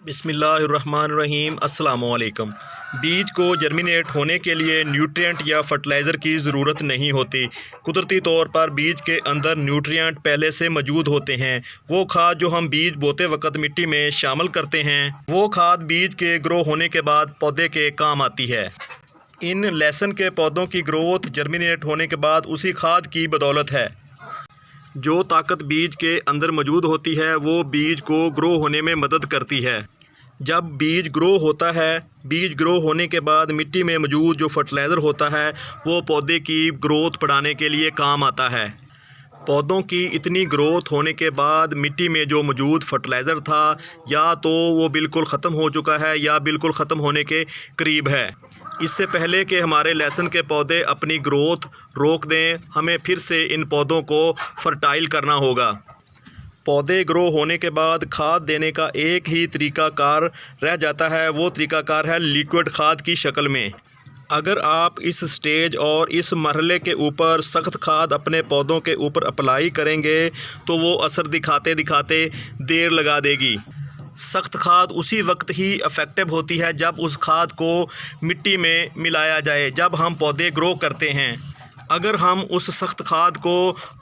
बिस्मिल्लाहिर्रहमानिर्रहीम अस्सलामुअलैकुम। बीज को जर्मिनेट होने के लिए न्यूट्रिएंट या फर्टिलाइज़र की ज़रूरत नहीं होती। कुदरती तौर पर बीज के अंदर न्यूट्रिएंट पहले से मौजूद होते हैं। वो खाद जो हम बीज बोते वक्त मिट्टी में शामिल करते हैं, वो खाद बीज के ग्रो होने के बाद पौधे के काम आती है। इन लहसुन के पौधों की ग्रोथ जर्मिनेट होने के बाद उसी खाद की बदौलत है। जो ताकत बीज के अंदर मौजूद होती है वो बीज को ग्रो होने में मदद करती है। जब बीज ग्रो होता है, बीज ग्रो होने के बाद मिट्टी में मौजूद जो फर्टिलाइज़र होता है वो पौधे की ग्रोथ बढ़ाने के लिए काम आता है। पौधों की इतनी ग्रोथ होने के बाद मिट्टी में जो मौजूद फर्टिलाइज़र था या तो वो बिल्कुल ख़त्म हो चुका है या बिल्कुल ख़त्म होने के करीब है। इससे पहले कि हमारे लहसुन के पौधे अपनी ग्रोथ रोक दें, हमें फिर से इन पौधों को फर्टाइल करना होगा। पौधे ग्रो होने के बाद खाद देने का एक ही तरीक़ाकार रह जाता है, वो तरीक़ाकार है लिक्विड खाद की शक्ल में। अगर आप इस स्टेज और इस मरहले के ऊपर सख्त खाद अपने पौधों के ऊपर अप्लाई करेंगे तो वो असर दिखाते दिखाते देर लगा देगी। सख्त खाद उसी वक्त ही इफ़ेक्टिव होती है जब उस खाद को मिट्टी में मिलाया जाए, जब हम पौधे ग्रो करते हैं। अगर हम उस सख्त खाद को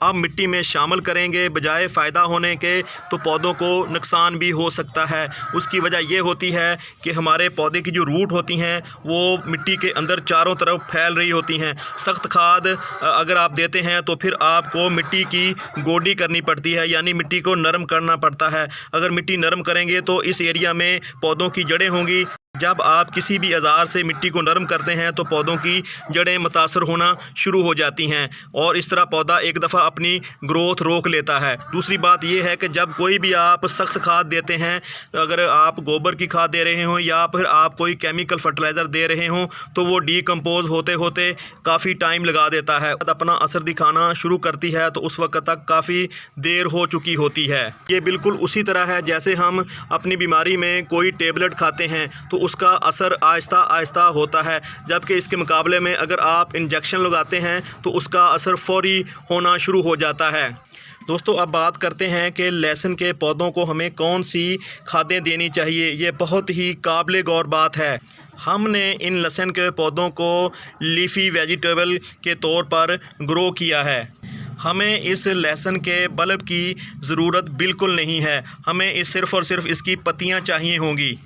अब मिट्टी में शामिल करेंगे बजाय फ़ायदा होने के, तो पौधों को नुकसान भी हो सकता है। उसकी वजह यह होती है कि हमारे पौधे की जो रूट होती हैं वो मिट्टी के अंदर चारों तरफ फैल रही होती हैं। सख्त खाद अगर आप देते हैं तो फिर आपको मिट्टी की गोडी करनी पड़ती है, यानी मिट्टी को नरम करना पड़ता है। अगर मिट्टी नरम करेंगे तो इस एरिया में पौधों की जड़ें होंगी। जब आप किसी भी औजार से मिट्टी को नरम करते हैं तो पौधों की जड़ें मुतासर होना शुरू हो जाती हैं और इस तरह पौधा एक दफ़ा अपनी ग्रोथ रोक लेता है। दूसरी बात यह है कि जब कोई भी आप सख्त खाद देते हैं, अगर आप गोबर की खाद दे रहे हों या फिर आप कोई केमिकल फर्टिलाइज़र दे रहे हों, तो वो डीकम्पोज़ होते होते काफ़ी टाइम लगा देता है। अपना असर दिखाना शुरू करती है तो उस वक्त तक काफ़ी देर हो चुकी होती है। ये बिल्कुल उसी तरह है जैसे हम अपनी बीमारी में कोई टेबलेट खाते हैं तो उसका असर आहिस्ता आहिस्ता होता है, जबकि इसके मुकाबले में अगर आप इंजेक्शन लगाते हैं तो उसका असर फौरी होना शुरू हो जाता है। दोस्तों, अब बात करते हैं कि लहसुन के पौधों को हमें कौन सी खादें देनी चाहिए। ये बहुत ही काबिल गौर बात है। हमने इन लहसुन के पौधों को लीफी वेजिटेबल के तौर पर ग्रो किया है। हमें इस लहसुन के बल्ब की ज़रूरत बिल्कुल नहीं है, हमें सिर्फ़ और सिर्फ इसकी पत्तियाँ चाहिए होंगी।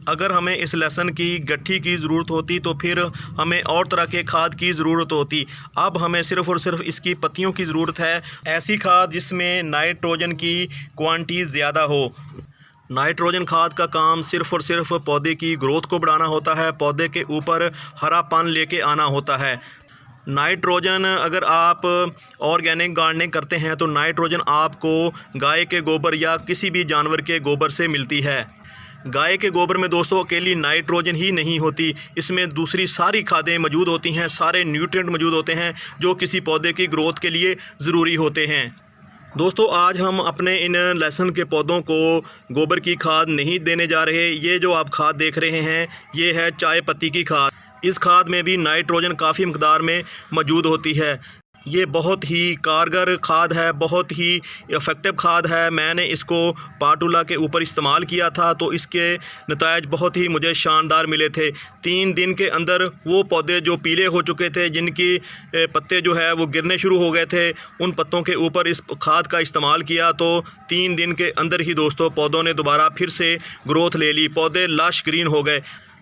अगर हमें इस लहसुन की गट्ठी की ज़रूरत होती तो फिर हमें और तरह के खाद की ज़रूरत होती। अब हमें सिर्फ़ और सिर्फ इसकी पत्तियों की ज़रूरत है, ऐसी खाद जिसमें नाइट्रोजन की क्वांटिटी ज़्यादा हो। नाइट्रोजन खाद का काम सिर्फ़ और सिर्फ पौधे की ग्रोथ को बढ़ाना होता है, पौधे के ऊपर हरापन लेके आना होता है। नाइट्रोजन अगर आप ऑर्गेनिक गार्डनिंग करते हैं तो नाइट्रोजन आपको गाय के गोबर या किसी भी जानवर के गोबर से मिलती है। गाय के गोबर में दोस्तों अकेली नाइट्रोजन ही नहीं होती, इसमें दूसरी सारी खादें मौजूद होती हैं, सारे न्यूट्रिएंट मौजूद होते हैं जो किसी पौधे की ग्रोथ के लिए ज़रूरी होते हैं। दोस्तों, आज हम अपने इन लहसुन के पौधों को गोबर की खाद नहीं देने जा रहे। ये जो आप खाद देख रहे हैं ये है चाय पत्ती की खाद। इस खाद में भी नाइट्रोजन काफ़ी मकदार में मौजूद होती है। ये बहुत ही कारगर खाद है, बहुत ही इफ़ेक्टिव खाद है। मैंने इसको पाटुला के ऊपर इस्तेमाल किया था तो इसके नतायज बहुत ही मुझे शानदार मिले थे। 3 दिन के अंदर वो पौधे जो पीले हो चुके थे, जिनकी पत्ते जो है वो गिरने शुरू हो गए थे, उन पत्तों के ऊपर इस खाद का इस्तेमाल किया तो 3 दिन के अंदर ही दोस्तों पौधों ने दोबारा फिर से ग्रोथ ले ली, पौधे लश ग्रीन हो गए।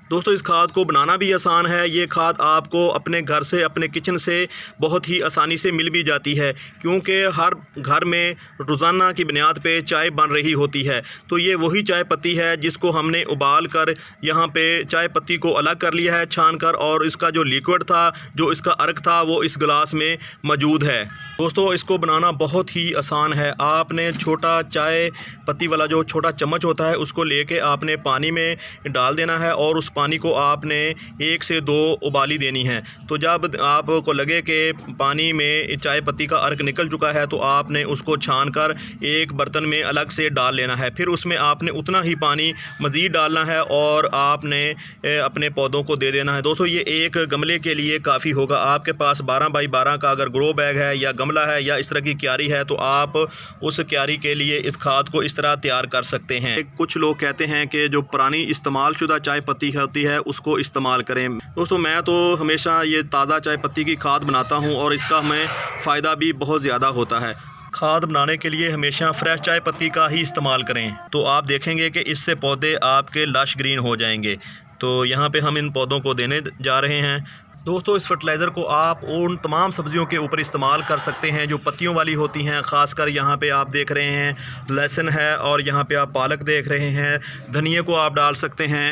दोस्तों, इस खाद को बनाना भी आसान है। ये खाद आपको अपने घर से, अपने किचन से बहुत ही आसानी से मिल भी जाती है, क्योंकि हर घर में रोज़ाना की बुनियाद पे चाय बन रही होती है। तो ये वही चाय पत्ती है जिसको हमने उबाल कर यहाँ पे चाय पत्ती को अलग कर लिया है छान कर, और इसका जो लिक्विड था, जो इसका अर्क था, वो इस गिलास में मौजूद है। दोस्तों, इसको बनाना बहुत ही आसान है। आपने छोटा चाय पत्ती वाला जो छोटा चम्मच होता है उसको लेके आपने पानी में डाल देना है और उस पानी को आपने 1 से 2 उबाली देनी है। तो जब आपको लगे कि पानी में चाय पत्ती का अर्क निकल चुका है तो आपने उसको छान कर एक बर्तन में अलग से डाल लेना है। फिर उसमें आपने उतना ही पानी मज़ीद डालना है और आपने अपने पौधों को दे देना है। दोस्तों, ये एक गमले के लिए काफ़ी होगा। आपके पास 12 बाई 12 का अगर ग्रो बैग है या गमला है या इस तरह की क्यारी है तो आप उस क्यारी के लिए इस खाद को इस तरह तैयार कर सकते हैं। कुछ लोग कहते हैं कि जो पुरानी इस्तेमाल शुदा चाय पत्ती होती है उसको इस्तेमाल करें। दोस्तों मैं तो हमेशा ये ताज़ा चाय पत्ती की खाद बनाता हूँ और इसका हमें फ़ायदा भी बहुत ज़्यादा होता है। खाद बनाने के लिए हमेशा फ्रेश चाय पत्ती का ही इस्तेमाल करें तो आप देखेंगे कि इससे पौधे आपके लश ग्रीन हो जाएंगे। तो यहाँ पे हम इन पौधों को देने जा रहे हैं। दोस्तों इस फर्टिलाइज़र को आप उन तमाम सब्ज़ियों के ऊपर इस्तेमाल कर सकते हैं जो पत्तियों वाली होती हैं। ख़ासकर यहाँ पे आप देख रहे हैं लहसुन है और यहाँ पे आप पालक देख रहे हैं। धनिया को आप डाल सकते हैं,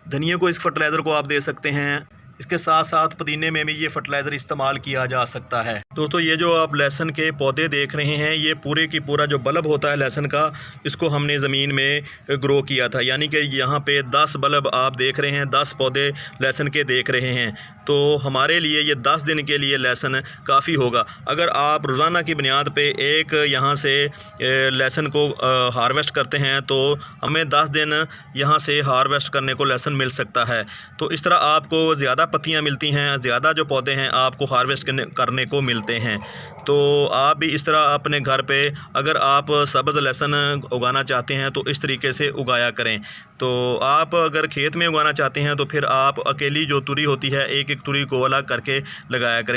धनिया को इस फर्टिलाइज़र को आप दे सकते हैं। इसके साथ साथ पुदीने में भी ये फर्टिलाइज़र इस्तेमाल किया जा सकता है। दोस्तों ये जो आप लहसुन के पौधे देख रहे हैं ये पूरे की पूरा जो बल्ब होता है लहसुन का, इसको हमने ज़मीन में ग्रो किया था। यानी कि यहाँ पे 10 बल्ब आप देख रहे हैं, 10 पौधे लहसुन के देख रहे हैं। तो हमारे लिए ये 10 दिन के लिए लहसुन काफ़ी होगा। अगर आप रोज़ाना की बुनियाद पे एक यहाँ से लहसुन को हार्वेस्ट करते हैं तो हमें 10 दिन यहाँ से हार्वेस्ट करने को लहसुन मिल सकता है। तो इस तरह आपको ज़्यादा पत्तियाँ मिलती हैं, ज़्यादा जो पौधे हैं आपको हार्वेस्ट करने को मिलते हैं। तो आप भी इस तरह अपने घर पे अगर आप सब्ज़ लहसुन उगाना चाहते हैं तो इस तरीके से उगाया करें। तो आप अगर खेत में उगाना चाहते हैं तो फिर आप अकेली जो तुरी होती है एक एक तुरी को अलग करके लगाया करें।